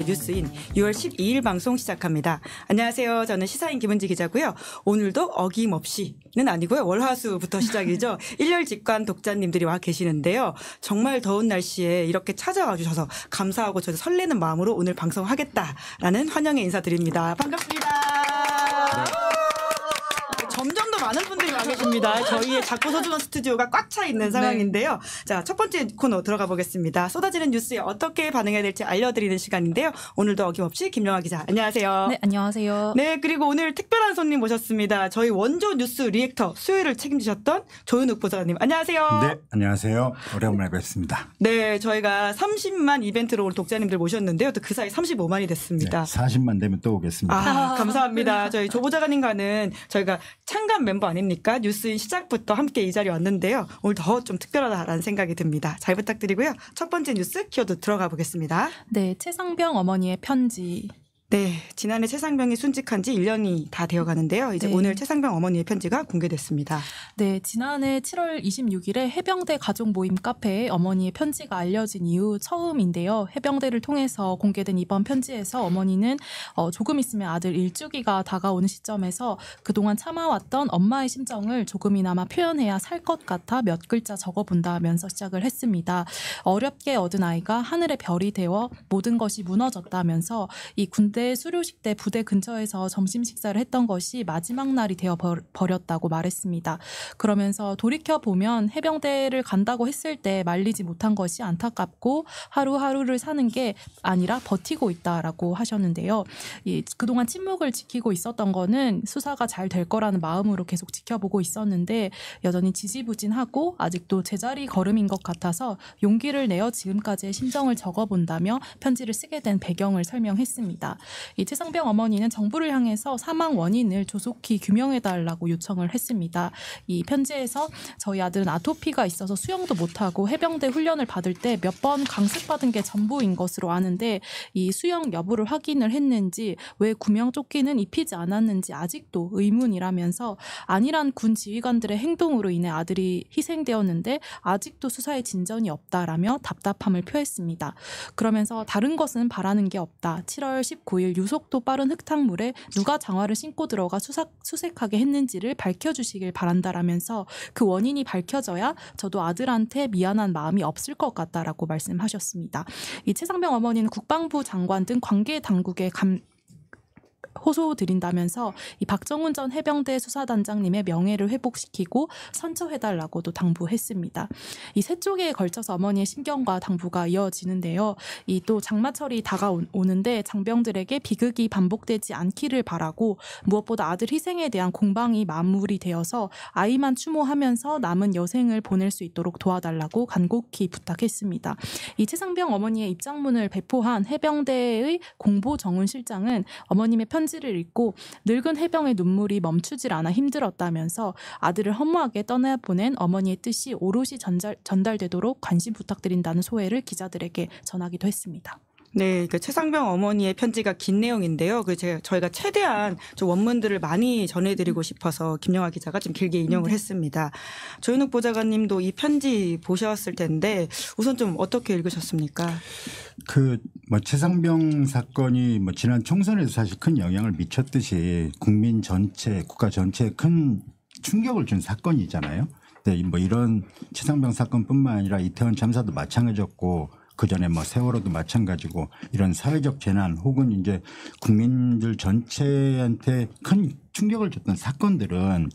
뉴스인 6월 12일 방송 시작합니다. 안녕하세요. 저는 시사인 김은지 기자고요. 오늘도 어김없이는 아니고요. 월화수부터 시작이죠. 일열 직관 독자님들이 와 계시는데요. 정말 더운 날씨에 이렇게 찾아와 주셔서 감사하고 저도 설레는 마음으로 오늘 방송하겠다라는 환영의 인사드립니다. 반갑습니다. 점점 더 많은 분들이 와 계십니다. 저희의 작고 소중한 스튜디오가 꽉 차 있는 상황인데요. 자, 첫 번째 코너 들어가 보겠습니다. 쏟아지는 뉴스에 어떻게 반응해야 될지 알려드리는 시간인데요. 오늘도 어김없이 김영하 기자. 안녕하세요. 네, 안녕하세요. 네, 그리고 오늘 특별한 손님 모셨습니다. 저희 원조 뉴스 리액터 수요일을 책임지셨던 조윤욱 보좌관님. 안녕하세요. 네, 안녕하세요. 오랜만에 뵙습니다. 네, 저희가 30만 이벤트로 올 독자님들 모셨는데요. 또 그 사이 35만이 됐습니다. 네, 40만 되면 또 오겠습니다. 아, 감사합니다. 저희 조 보좌관님과는 저희가 창간 멤버 아닙니까? 뉴스인 시작부터 함께 이 자리에 왔는데요. 오늘 더 좀 특별하다라는 생각이 듭니다. 잘 부탁드리고요. 첫 번째 뉴스 키워드 들어가 보겠습니다. 네, 최상병 어머니의 편지. 네, 지난해 최상병이 순직한 지 1년이 다 되어 가는데요. 이제 네. 오늘 최상병 어머니의 편지가 공개됐습니다. 네, 지난해 7월 26일에 해병대 가족 모임 카페에 어머니의 편지가 알려진 이후 처음인데요. 해병대를 통해서 공개된 이번 편지에서 어머니는 조금 있으면 아들 일주기가 다가오는 시점에서 그동안 참아왔던 엄마의 심정을 조금이나마 표현해야 살 것 같아 몇 글자 적어본다면서 시작을 했습니다. 어렵게 얻은 아이가 하늘의 별이 되어 모든 것이 무너졌다면서 이 군대 수료식 때 부대 근처에서 점심 식사를 했던 것이 마지막 날이 되어 버렸다고 말했습니다. 그러면서 돌이켜보면 해병대를 간다고 했을 때 말리지 못한 것이 안타깝고 하루하루를 사는 게 아니라 버티고 있다라고 하셨는데요. 그동안 침묵을 지키고 있었던 거는 수사가 잘 될 거라는 마음으로 계속 지켜보고 있었는데 여전히 지지부진하고 아직도 제자리 걸음인 것 같아서 용기를 내어 지금까지의 심정을 적어본다며 편지를 쓰게 된 배경을 설명했습니다. 이 최상병 어머니는 정부를 향해서 사망 원인을 조속히 규명해달라고 요청을 했습니다. 이 편지에서 저희 아들은 아토피가 있어서 수영도 못하고 해병대 훈련을 받을 때 몇 번 강습받은 게 전부인 것으로 아는데 이 수영 여부를 확인을 했는지 왜 구명조끼는 입히지 않았는지 아직도 의문이라면서 안일한 군 지휘관들의 행동으로 인해 아들이 희생되었는데 아직도 수사에 진전이 없다라며 답답함을 표했습니다. 그러면서 다른 것은 바라는 게 없다. 7월 19일 유속도 빠른 흙탕물에 누가 장화를 신고 들어가 수색하게 했는지를 밝혀주시길 바란다라면서 그 원인이 밝혀져야 저도 아들한테 미안한 마음이 없을 것 같다라고 말씀하셨습니다. 이 최상병 어머니는 국방부 장관 등 관계 당국에 호소드린다면서 이 박정훈 전 해병대 수사단장님의 명예를 회복시키고 선처해달라고도 당부했습니다. 이 세 쪽에 걸쳐서 어머니의 심경과 당부가 이어지는데요. 이 또 장마철이 다가오는데 장병들에게 비극이 반복되지 않기를 바라고 무엇보다 아들 희생에 대한 공방이 마무리되어서 아이만 추모하면서 남은 여생을 보낼 수 있도록 도와달라고 간곡히 부탁했습니다. 이 최상병 어머니의 입장문을 배포한 해병대의 공보정훈 실장은 어머님의 편지를 읽고 늙은 해병의 눈물이 멈추질 않아 힘들었다면서 아들을 허무하게 떠나보낸 어머니의 뜻이 오롯이 전달되도록 관심 부탁드린다는 소회를 기자들에게 전하기도 했습니다. 네, 그 최상병 어머니의 편지가 긴 내용인데요. 저희가 최대한 좀 원문들을 많이 전해드리고 싶어서 김영하 기자가 좀 길게 인용을 했습니다. 조윤욱 보좌관님도 이 편지 보셨을 텐데 우선 좀 어떻게 읽으셨습니까? 최상병 사건이 지난 총선에도 사실 큰 영향을 미쳤듯이 국민 전체, 국가 전체에 큰 충격을 준 사건이잖아요. 네, 이런 최상병 사건뿐만 아니라 이태원 참사도 마찬가지였고 그 전에 세월호도 마찬가지고 이런 사회적 재난 혹은 이제 국민들 전체한테 큰 충격을 줬던 사건들은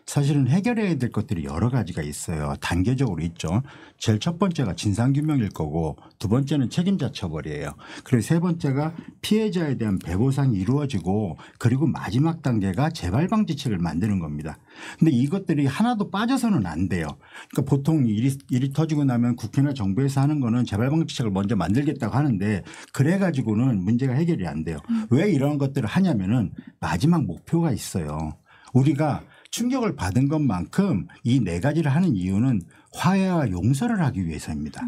사실은 해결해야 될 것들이 여러 가지가 있어요. 단계적으로 있죠. 제일 첫 번째가 진상규명일 거고 두 번째는 책임자 처벌이에요. 그리고 세 번째가 피해자에 대한 배보상이 이루어지고 그리고 마지막 단계가 재발 방지책을 만드는 겁니다. 근데 이것들이 하나도 빠져서는 안 돼요. 그러니까 보통 일이 터지고 나면 국회나 정부에서 하는 거는 재발 방지책을 먼저 만들겠다고 하는데 그래 가지고는 문제가 해결이 안 돼요. 왜 이런 것들을 하냐면은 마지막 목표가 있어요. 우리가 충격을 받은 것만큼 이 네 가지를 하는 이유는 화해와 용서를 하기 위해서입니다.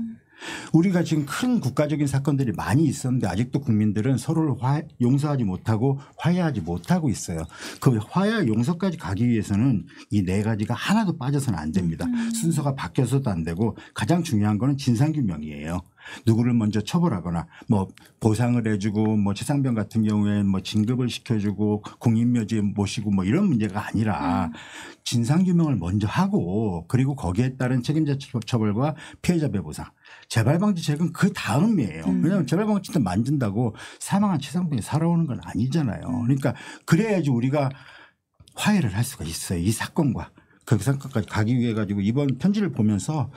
우리가 지금 큰 국가적인 사건들이 많이 있었는데 아직도 국민들은 서로를 용서하지 못하고 화해하지 못하고 있어요. 그 화해 용서까지 가기 위해서는 이 네 가지가 하나도 빠져서는 안 됩니다. 순서가 바뀌어서도 안 되고 가장 중요한 거는 진상규명이에요. 누구를 먼저 처벌하거나 뭐 보상을 해주고 뭐 최상병 같은 경우에 뭐 진급을 시켜주고 공인묘지 모시고 뭐 이런 문제가 아니라 진상규명을 먼저 하고 그리고 거기에 따른 책임자 처벌과 피해자 배보상. 재발방지책은 그 다음이에요. 왜냐하면 재발방지책 만든다고 사망한 최상병이 살아오는 건 아니잖아요. 그러니까 그래야지 우리가 화해를 할 수가 있어요. 이 사건과 그 사건까지 가기 위해 가지고 이번 편지를 보면서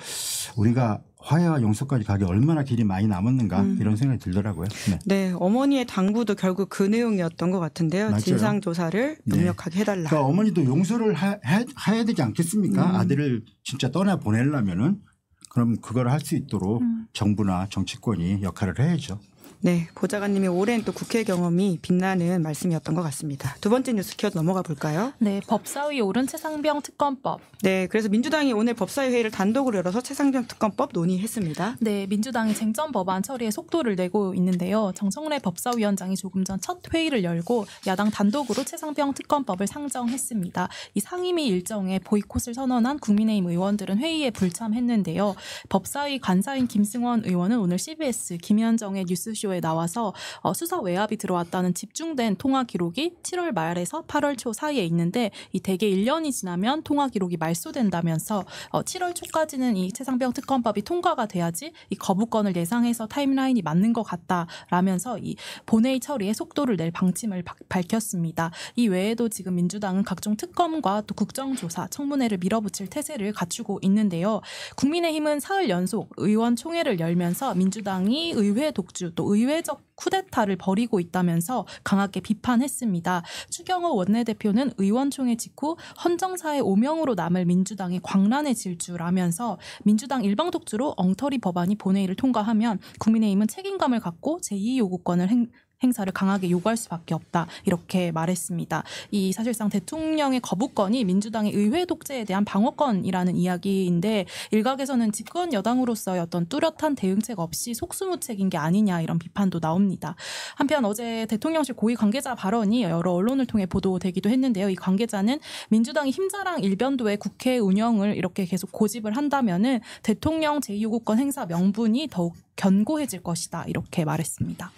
우리가 화해와 용서까지 가기 얼마나 길이 많이 남았는가 이런 생각이 들더라고요. 네. 네, 어머니의 당부도 결국 그 내용이었던 것 같은데요. 맞아요. 진상조사를 능력하게 해달라. 그러니까 어머니도 용서를 해야 되지 않겠습니까? 아들을 진짜 떠나 보내려면은 그럼 그걸 할 수 있도록 정부나 정치권이 역할을 해야죠. 네, 보좌관님이 오랜 또 국회 경험이 빛나는 말씀이었던 것 같습니다. 두 번째 뉴스 켜 넘어가 볼까요? 네, 법사위에 오른 최상병 특검법. 네, 그래서 민주당이 오늘 법사위 회의를 단독으로 열어서 최상병 특검법 논의했습니다. 네, 민주당이 쟁점 법안 처리에 속도를 내고 있는데요. 정청래 법사위원장이 조금 전 첫 회의를 열고 야당 단독으로 최상병 특검법을 상정했습니다. 이 상임위 일정에 보이콧을 선언한 국민의힘 의원들은 회의에 불참했는데요. 법사위 간사인 김승원 의원은 오늘 CBS 김현정의 뉴스쇼에 나와서 수사 외압이 들어왔다는 집중된 통화 기록이 7월 말에서 8월 초 사이에 있는데 이 대개 1년이 지나면 통화 기록이 말소된다면서 7월 초까지는 이 최상병 특검법이 통과가 돼야지 이 거부권을 예상해서 타임라인이 맞는 것 같다라면서 이 본회의 처리에 속도를 낼 방침을 밝혔습니다. 이 외에도 지금 민주당은 각종 특검과 또 국정조사, 청문회를 밀어붙일 태세를 갖추고 있는데요. 국민의힘은 사흘 연속 의원총회를 열면서 민주당이 의회 독주 또 의회적 쿠데타를 벌이고 있다면서 강하게 비판했습니다. 추경호 원내대표는 의원총회 직후 헌정사의 오명으로 남을 민주당의 광란의 질주라면서 민주당 일방 독주로 엉터리 법안이 본회의를 통과하면 국민의힘은 책임감을 갖고 제2요구권을 행사를 강하게 요구할 수밖에 없다 이렇게 말했습니다. 이 사실상 대통령의 거부권이 민주당의 의회 독재에 대한 방어권이라는 이야기인데 일각에서는 집권 여당으로서의 어떤 뚜렷한 대응책 없이 속수무책인 게 아니냐 이런 비판도 나옵니다. 한편 어제 대통령실 고위 관계자 발언이 여러 언론을 통해 보도되기도 했는데요. 이 관계자는 민주당이 힘자랑 일변도의 국회 운영을 이렇게 계속 고집을 한다면은 대통령 제2요구권 행사 명분이 더욱 견고해질 것이다 이렇게 말했습니다.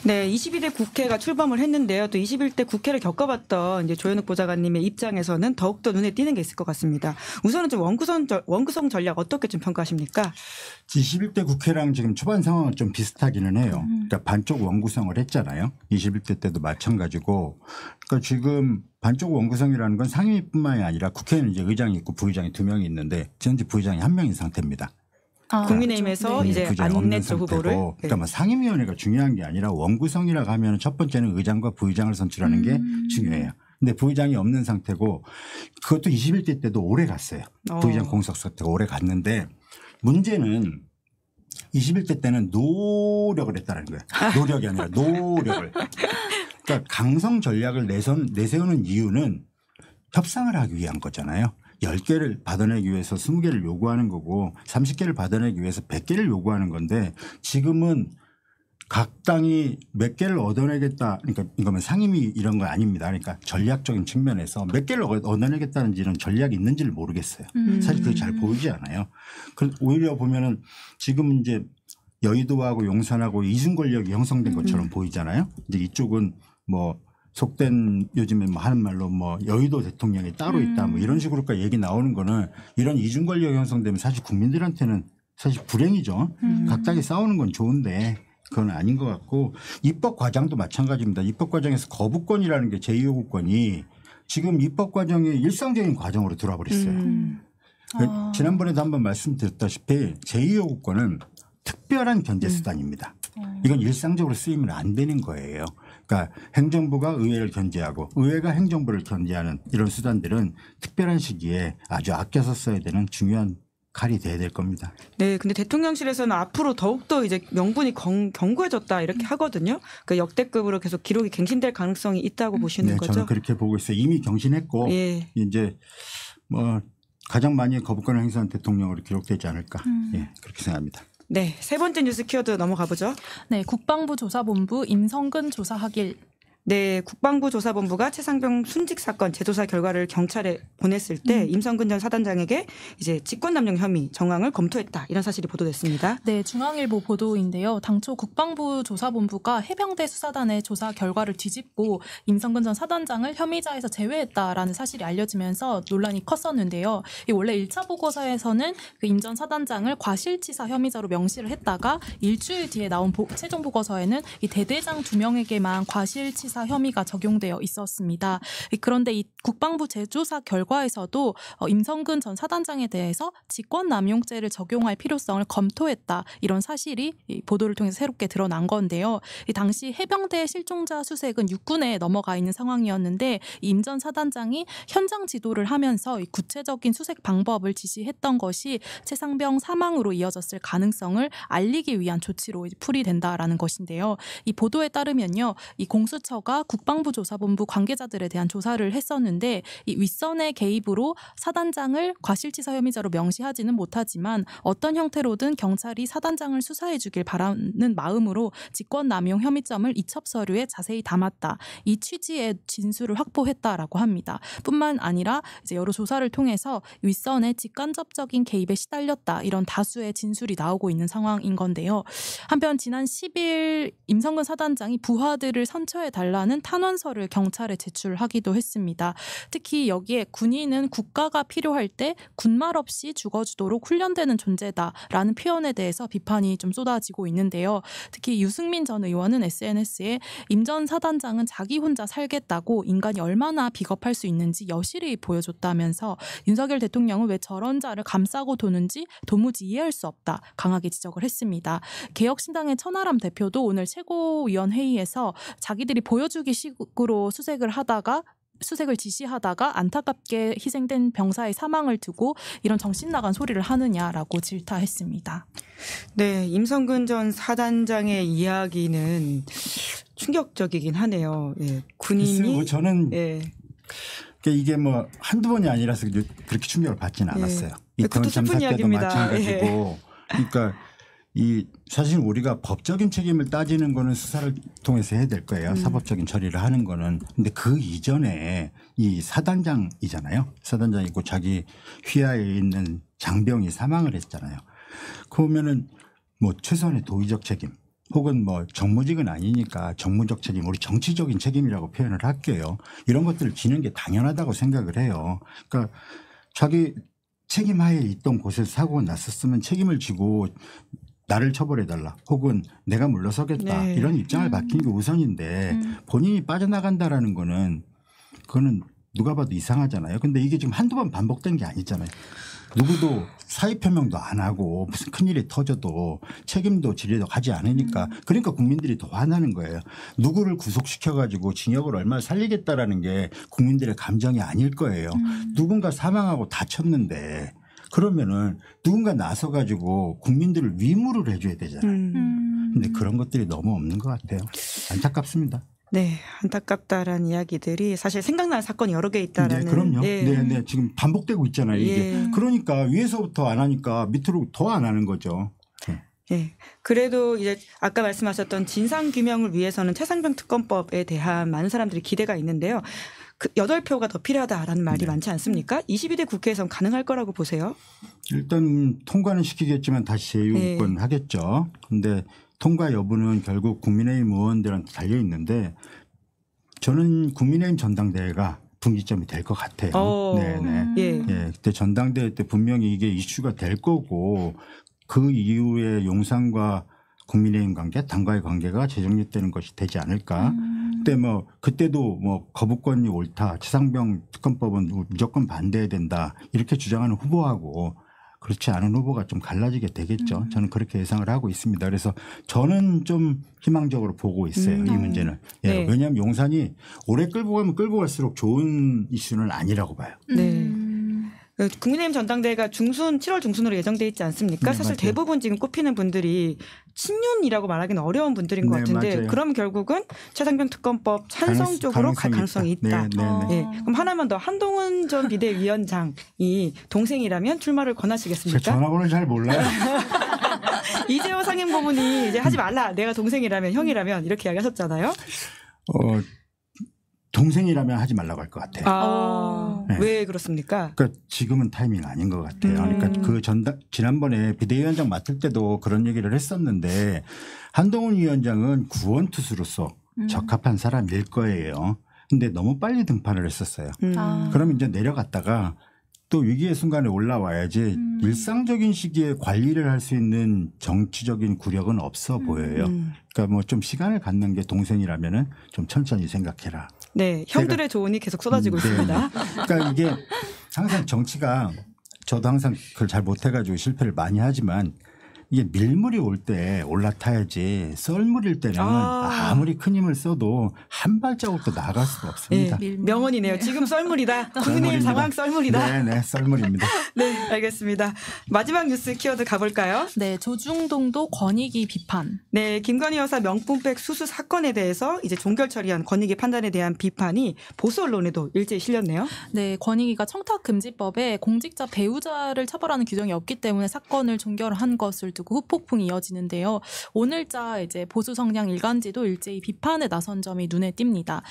네, 22대 국회가 출범을 했는데요. 또 21대 국회를 겪어봤던 이제 조현욱 보좌관님의 입장에서는 더욱더 눈에 띄는 게 있을 것 같습니다. 우선은 좀 원구성 전략 어떻게 좀 평가하십니까? 21대 국회랑 지금 초반 상황은 좀 비슷하기는 해요. 그러니까 반쪽 원구성을 했잖아요. 21대 때도 마찬가지고. 그러니까 지금 반쪽 원구성이라는 건 상임위뿐만이 아니라 국회는 이제 의장이 있고 부의장이 2명이 있는데 현재 부의장이 1명인 상태입니다. 국민의힘에서 네. 이제 안내조 후보를. 그러니까 뭐 상임위원회가 중요한 게 아니라 원구성이라고 하면 첫 번째는 의장과 부의장을 선출하는 게 중요해요. 근데 부의장이 없는 상태고 그것도 21대 때도 오래 갔어요. 부의장 공석 사태가 오래 갔는데 문제는 21대 때는 노력을 했다는 거예요. 노력이 아니라 노력을. 그러니까 강성 전략을 내세우는 이유는 협상을 하기 위한 거잖아요. 10개를 받아내기 위해서 20개를 요구하는 거고 30개를 받아내기 위해서 100개를 요구하는 건데 지금은 각 당이 몇 개를 얻어내겠다. 그러니까 이거면 상임위 이런 거 아닙니다. 그러니까 전략적인 측면에서 몇 개를 얻어내겠다는지는 전략이 있는지를 모르겠어요. 사실 그게 잘 보이지 않아요. 오히려 보면은 지금 이제 여의도하고 용산하고 이중 권력이 형성된 것처럼 보이잖아요. 이제 이쪽은 뭐 속된 요즘에 뭐 하는 말로 뭐 여의도 대통령이 따로 있다 뭐 이런 식으로까지 얘기 나오는 거는 이런 이중 권력 형성되면 사실 국민들한테는 사실 불행이죠. 각당이 싸우는 건 좋은데 그건 아닌 것 같고 입법 과정도 마찬가지입니다. 입법 과정에서 거부권이라는 게 제2요구권이 지금 입법 과정의 일상적인 과정으로 들어와 버렸어요. 지난번에도 한번 말씀드렸다시피 제2요구권은 특별한 견제 수단입니다. 이건 일상적으로 쓰이면 안 되는 거예요. 그러니까 행정부가 의회를 견제하고 의회가 행정부를 견제하는 이런 수단들은 특별한 시기에 아주 아껴서 써야 되는 중요한 칼이 돼야 될 겁니다. 네, 근데 대통령실에서는 앞으로 더욱더 이제 명분이 견고해졌다 이렇게 하거든요. 그 역대급으로 계속 기록이 갱신될 가능성이 있다고 보시는 네, 거죠? 저는 그렇게 보고 있어요. 이미 경신했고 예. 이제 뭐 가장 많이 거부권을 행사한 대통령으로 기록되지 않을까. 예, 그렇게 생각합니다. 네, 세 번째 뉴스 키워드 넘어가 보죠. 네, 국방부 조사본부 임성근 조사하길. 네, 국방부 조사본부가 최상병 순직 사건 재조사 결과를 경찰에 보냈을 때 임성근 전 사단장에게 이제 직권남용 혐의 정황을 검토했다 이런 사실이 보도됐습니다. 네, 중앙일보 보도인데요. 당초 국방부 조사본부가 해병대 수사단의 조사 결과를 뒤집고 임성근 전 사단장을 혐의자에서 제외했다라는 사실이 알려지면서 논란이 컸었는데요. 원래 1차 보고서에서는 그 임 전 사단장을 과실치사 혐의자로 명시를 했다가 일주일 뒤에 나온 최종 보고서에는 이 대대장 2명에게만 과실치사 혐의가 적용되어 있었습니다. 그런데 이 국방부 재조사 결과에서도 임성근 전 사단장에 대해서 직권남용죄를 적용할 필요성을 검토했다. 이런 사실이 이 보도를 통해서 새롭게 드러난 건데요. 이 당시 해병대 실종자 수색은 육군에 넘어가 있는 상황이었는데 임 전 사단장이 현장 지도를 하면서 이 구체적인 수색 방법을 지시했던 것이 최상병 사망으로 이어졌을 가능성을 알리기 위한 조치로 풀이된다라는 것인데요. 이 보도에 따르면요. 이 공수처가 국방부 조사본부 관계자들에 대한 조사를 했었는데 이 윗선의 개입으로 사단장을 과실치사 혐의자로 명시하지는 못하지만 어떤 형태로든 경찰이 사단장을 수사해 주길 바라는 마음으로 직권남용 혐의점을 이첩 서류에 자세히 담았다. 이 취지의 진술을 확보했다라고 합니다. 뿐만 아니라 이제 여러 조사를 통해서 윗선의 직간접적인 개입에 시달렸다. 이런 다수의 진술이 나오고 있는 상황인 건데요. 한편 지난 10일 임성근 사단장이 부하들을 선처해 달라는 탄원서를 경찰에 제출하기도 했습니다. 특히 여기에 군인은 국가가 필요할 때 군말 없이 죽어주도록 훈련되는 존재다라는 표현에 대해서 비판이 좀 쏟아지고 있는데요. 특히 유승민 전 의원은 SNS에 임 전 사단장은 자기 혼자 살겠다고 인간이 얼마나 비겁할 수 있는지 여실히 보여줬다면서 윤석열 대통령은 왜 저런 자를 감싸고 도는지 도무지 이해할 수 없다. 강하게 지적을 했습니다. 개혁신당의 천하람 대표도 오늘 최고위원회의에서 자기들이 보여주기 식으로 수색을 지시하다가 안타깝게 희생된 병사의 사망을 두고 이런 정신 나간 소리를 하느냐라고 질타했습니다. 네, 임성근 전 사단장의 이야기는 충격적이긴 하네요. 예, 군인이 뭐 저는 예. 이게 뭐 한두 번이 아니라서 그렇게 충격을 받지는 않았어요. 그것도 슬픈 이야기입니다. 마찬가지고 그러니까 사실 우리가 법적인 책임을 따지는 거는 수사를 통해서 해야 될 거예요. 사법적인 처리를 하는 거는. 근데 그 이전에 이 사단장이잖아요. 사단장이고 자기 휘하에 있는 장병이 사망을 했잖아요. 그러면은 뭐 최소한의 도의적 책임 혹은 뭐 정무직은 아니니까 정무적 책임, 우리 정치적인 책임이라고 표현을 할게요. 이런 것들을 지는 게 당연하다고 생각을 해요. 그러니까 자기 책임하에 있던 곳에서 사고가 났었으면 책임을 지고 나를 처벌해달라 혹은 내가 물러서겠다 네. 이런 입장을 밝히는 게 우선인데 본인이 빠져나간다라는 거는 그거는 누가 봐도 이상하잖아요. 근데 이게 지금 한두 번 반복된 게 아니잖아요. 누구도 사의 표명도 안 하고 무슨 큰일이 터져도 책임도 지려도 하지 않으니까 그러니까 국민들이 더 화나는 거예요. 누구를 구속시켜 가지고 징역을 얼마 살리겠다라는 게 국민들의 감정이 아닐 거예요. 누군가 사망하고 다쳤는데 그러면은 누군가 나서 가지고 국민들을 위무를 해줘야 되잖아요. 근데 그런 것들이 너무 없는 것 같아요. 안타깝습니다. 네, 안타깝다라는 이야기들이 사실 생각나는 사건이 여러 개 있다라는. 네, 그럼요. 예. 네, 지금 반복되고 있잖아요. 이게. 예. 그러니까 위에서부터 안 하니까 밑으로 더 안 하는 거죠. 예. 그래도 이제 아까 말씀하셨던 진상 규명을 위해서는 최상병 특검법에 대한 많은 사람들이 기대가 있는데요. 그 8표가 더 필요하다라는 말이 많지 않습니까? 22대 국회에선 가능할 거라고 보세요? 일단 통과는 시키겠지만 다시 재유권 하겠죠. 그런데 통과 여부는 결국 국민의힘 의원들한테 달려 있는데 저는 국민의힘 전당대회가 분기점이 될 것 같아요. 네네. 예. 예, 그때 전당대회 때 분명히 이게 이슈가 될 거고 그 이후에 용산과 국민의힘 관계, 당과의 관계가 재정립되는 것이 되지 않을까. 그때도 뭐 거부권이 옳다. 최상병 특검법은 무조건 반대해야 된다. 이렇게 주장하는 후보하고 그렇지 않은 후보가 좀 갈라지게 되겠죠. 저는 그렇게 예상을 하고 있습니다. 그래서 저는 좀 희망적으로 보고 있어요. 이 문제는. 예, 네. 왜냐하면 용산이 오래 끌고 가면 끌고 갈수록 좋은 이슈는 아니라고 봐요. 네. 국민의힘 전당대회가 7월 중순으로 예정돼 있지 않습니까? 네, 사실 맞아요. 대부분 지금 꼽히는 분들이 친윤이라고 말하기는 어려운 분들인 것 네, 같은데 맞아요. 그럼 결국은 최상병 특검법 찬성 쪽으로 갈 가능성이 있다. 네. 그럼 하나만 더 한동훈 전 비대위원장이 동생이라면 출마를 권하시겠습니까? 제 전화번호를 잘 몰라요. 이재호 상임고문이 이제 하지 말라. 내가 동생이라면 형이라면 이렇게 이야기하셨잖아요. 동생이라면 하지 말라고 할 것 같아요. 네. 왜 그렇습니까? 그러니까 지금은 타이밍 아닌 것 같아요. 그러니까 그 지난번에 비대위원장 맡을 때도 그런 얘기를 했었는데 한동훈 위원장은 구원투수로서 적합한 사람일 거예요. 근데 너무 빨리 등판을 했었어요. 그러면 이제 내려갔다가 또 위기의 순간에 올라와야지 일상적인 시기에 관리를 할 수 있는 정치적인 구력은 없어 보여요. 그러니까 뭐 좀 시간을 갖는 게 동생이라면은 좀 천천히 생각해라. 네, 형들의 조언이 계속 쏟아지고 있습니다. 그러니까 이게 항상 정치가 저도 항상 그걸 잘 못해가지고 실패를 많이 하지만 이게 밀물이 올 때 올라타야지 썰물일 때는 아무리 큰 힘을 써도 한 발자국도 나갈 수가 없습니다. 네, 명언이네요. 지금 썰물이다. 국민의힘 썰물입니다. 상황 썰물이다. 네, 썰물입니다. 네, 알겠습니다. 마지막 뉴스 키워드 가볼까요? 네, 조중동도 권익위 비판. 네, 김건희 여사 명품백 수수 사건에 대해서 이제 종결 처리한 권익위 판단에 대한 비판이 보수 언론에도 일제히 실렸네요. 네, 권익위가 청탁금지법에 공직자 배우자를 처벌하는 규정이 없기 때문에 사건을 종결한 것을 두고 후폭풍이 이어지는데요. 오늘자 이제 보수 성향 일간지도 일제히 비판에 나선 점이 눈에 띕니다.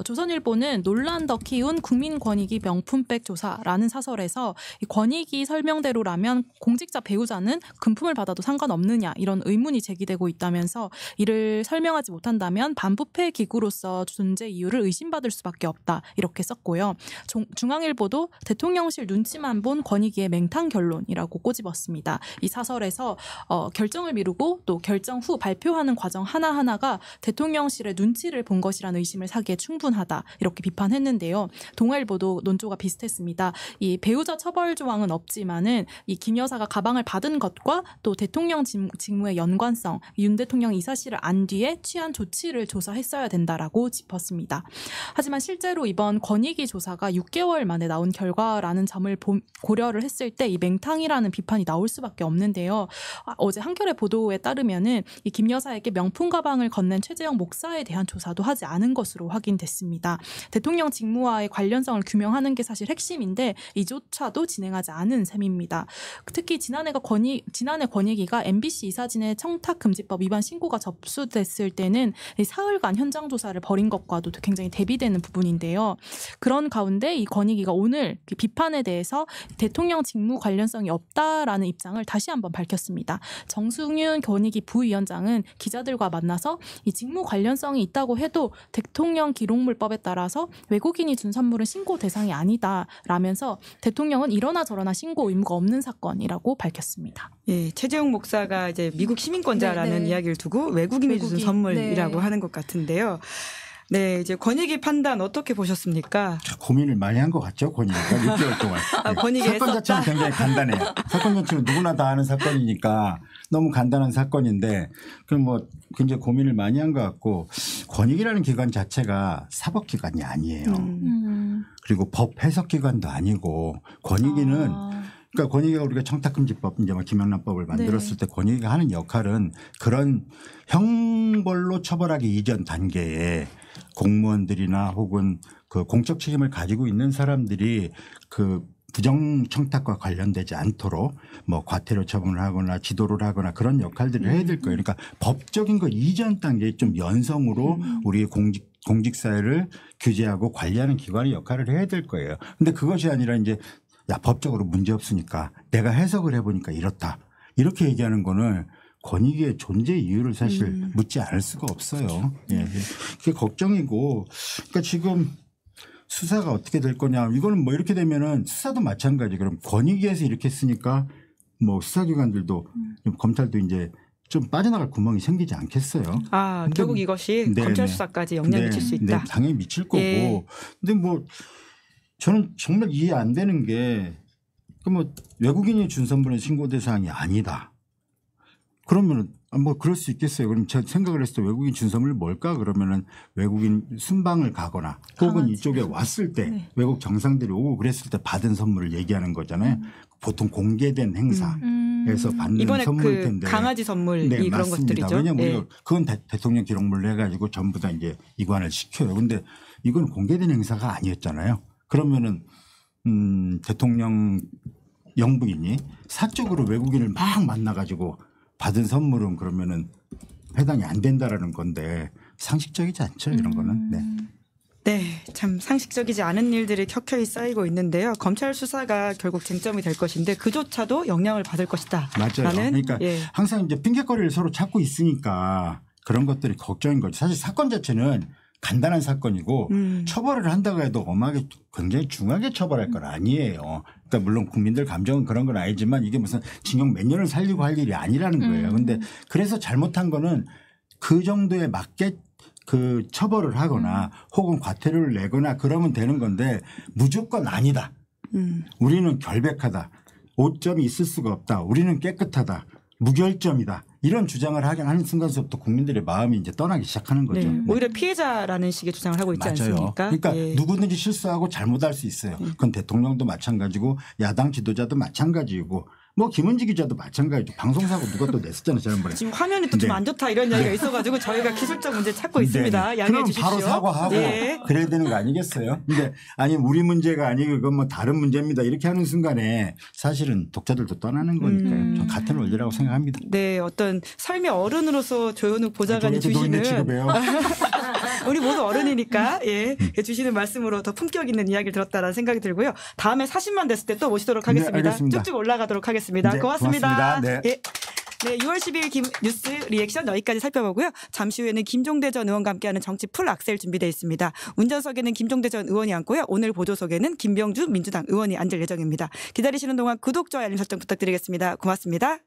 조선일보는 논란 더 키운 국민권익위 명품백 조사라는 사설에서 이 권익위 설명대로라면 공직자 배우자는 금품을 받아도 상관없느냐 이런 의문이 제기되고 있다면서 이를 설명하지 못한다면 반부패 기구로서 존재 이유를 의심받을 수밖에 없다 이렇게 썼고요. 중앙일보도 대통령실 눈치만 본 권익위의 맹탕 결론이라고 꼬집었습니다. 이 사설에서 결정을 미루고 또 결정 후 발표하는 과정 하나하나가 대통령실의 눈치를 본 것이라는 의심을 사기에 충분하다 이렇게 비판했는데요. 동아일보도 논조가 비슷했습니다. 이 배우자 처벌 조항은 없지만은 이 김 여사가 가방을 받은 것과 또 대통령 직무의 연관성, 윤 대통령 이 사실을 안 뒤에 취한 조치를 조사했어야 된다라고 짚었습니다. 하지만 실제로 이번 권익위 조사가 6개월 만에 나온 결과라는 점을 고려를 했을 때 이 맹탕이라는 비판이 나올 수밖에 없는데요. 어제 한겨레 보도에 따르면은 이 김 여사에게 명품 가방을 건넨 최재형 목사에 대한 조사도 하지 않은 것으로 확인됐습니다. 대통령 직무와의 관련성을 규명하는 게 사실 핵심인데 이조차도 진행하지 않은 셈입니다. 특히 지난해 권익위가 MBC 이사진의 청탁금지법 위반 신고가 접수됐을 때는 사흘간 현장 조사를 벌인 것과도 굉장히 대비되는 부분인데요. 그런 가운데 이 권익위가 오늘 비판에 대해서 대통령 직무 관련성이 없다라는 입장을 다시 한번 밝혔습니다. 정승윤 권익위 부위원장은 기자들과 만나서 이 직무 관련성이 있다고 해도 대통령 기록물법에 따라서 외국인이 준 선물은 신고 대상이 아니다라면서 대통령은 이러나 저러나 신고 의무가 없는 사건이라고 밝혔습니다. 예, 최재형 목사가 이제 미국 시민권자라는 이야기를 두고 외국인이 준 선물이라고 하는 것 같은데요. 네, 이제 권익위 판단 어떻게 보셨습니까? 고민을 많이 한 것 같죠, 권익위가 6개월 동안. 권익위에 사건 자체는 굉장히 간단해요. 사건 자체는 누구나 다 아는 사건이니까 너무 간단한 사건인데 그럼 뭐 굉장히 고민을 많이 한 것 같고 권익위라는 기관 자체가 사법기관이 아니에요. 그리고 법 해석기관도 아니고 권익위는 그러니까 권익위가 우리가 청탁금지법 이제 뭐 김영란법을 만들었을 때 권익위가 하는 역할은 그런 형벌로 처벌하기 이전 단계에 공무원들이나 혹은 그 공적 책임을 가지고 있는 사람들이 그 부정 청탁과 관련되지 않도록 뭐 과태료 처분을 하거나 지도를 하거나 그런 역할들을 해야 될 거예요. 그러니까 법적인 거 이전 단계에 좀 연성으로 우리 공직사회를 규제하고 관리하는 기관의 역할을 해야 될 거예요. 근데 그것이 아니라 이제 야 법적으로 문제 없으니까 내가 해석을 해보니까 이렇다. 이렇게 얘기하는 거는 권익위의 존재 이유를 사실 묻지 않을 수가 없어요. 예. 그게 걱정이고 그러니까 지금 수사가 어떻게 될 거냐. 이거는 뭐 이렇게 되면은 수사도 마찬가지. 그럼 권익위에서 이렇게 했으니까 뭐 수사기관들도 검찰도 이제 좀 빠져나갈 구멍이 생기지 않겠어요. 아, 결국 이것이 검찰 수사까지 영향을 미칠 수 있다. 네, 당연히 미칠 거고. 예. 근데 뭐 저는 정말 이해 안 되는 게 뭐 외국인이 준 선물은 신고 대상이 아니다. 그러면은 뭐 그럴 수 있겠어요. 그럼 제가 생각을 했을 때 외국인 준 선물이 뭘까? 그러면은 외국인 순방을 가거나 혹은 이쪽에 왔을 때 외국 정상들이 오고 그랬을 때 받은 선물을 얘기하는 거잖아요. 보통 공개된 행사에서 받는 이번에 선물일 텐데. 강아지 선물이 네, 그런 맞습니다. 것들이죠. 왜냐하면 네. 우리가 그건 대통령 기록물로 해가지고 전부 다 이제 이관을 시켜요. 근데 이건 공개된 행사가 아니었잖아요. 그러면은 대통령 영부인이 사적으로 외국인을 막 만나가지고 받은 선물은 그러면은 해당이 안 된다라는 건데 상식적이지 않죠 이런 거는. 네. 네, 참 상식적이지 않은 일들이 켜켜이 쌓이고 있는데요. 검찰 수사가 결국 쟁점이 될 것인데 그조차도 영향을 받을 것이다. 맞아요. 그러니까 항상 이제 핑계거리를 서로 찾고 있으니까 그런 것들이 걱정인 거죠. 사실 사건 자체는 간단한 사건이고 처벌을 한다고 해도 엄하게 굉장히 중하게 처벌할 건 아니에요. 그러니까 물론 국민들 감정은 그런 건 아니지만 이게 무슨 징역 몇 년을 살리고 할 일이 아니라는 거예요. 그런데 그래서 잘못한 거는 그 정도에 맞게 그 처벌을 하거나 혹은 과태료를 내거나 그러면 되는 건데 무조건 아니다. 우리는 결백하다. 오점이 있을 수가 없다. 우리는 깨끗하다. 무결점이다. 이런 주장을 하긴 하는 순간서부터 국민들의 마음이 이제 떠나기 시작하는 거죠. 네. 오히려 피해자라는 식의 주장을 하고 있지 맞아요. 않습니까? 그러니까 누구든지 실수하고 잘못할 수 있어요. 그건 대통령도 마찬가지고 야당 지도자도 마찬가지고 뭐 김은지 기자도 마찬가지죠. 방송사고 누가 또 냈었잖아요. 지난번에. 지금 화면이 또 좀 안 좋다 이런 이야기가 있어가지고 저희가 기술적 문제 찾고 있습니다. 양해해 그럼 주십시오. 바로 사과하고 그래야 되는 거 아니겠어요? 근데 아니 우리 문제가 아니고 이건 뭐 다른 문제입니다. 이렇게 하는 순간에 사실은 독자들도 떠나는 거니까요. 전 같은 원리라고 생각합니다. 네, 어떤 삶의 어른으로서 조현욱 보좌관이 주시는 우리 모두 어른이니까 주시는 말씀으로 더 품격 있는 이야기를 들었다라는 생각이 들고요. 다음에 40만 됐을 때 또 모시도록 하겠습니다. 네, 쭉쭉 올라가도록 하겠습니다. 네, 고맙습니다. 네. 네, 6월 10일 뉴스 리액션 여기까지 살펴보고요. 잠시 후에는 김종대 전 의원과 함께하는 정치 풀 악셀 준비되어 있습니다. 운전석에는 김종대 전 의원이 앉고요. 오늘 보조석에는 김병주 민주당 의원이 앉을 예정입니다. 기다리시는 동안 구독, 좋아요, 알림 설정 부탁드리겠습니다. 고맙습니다.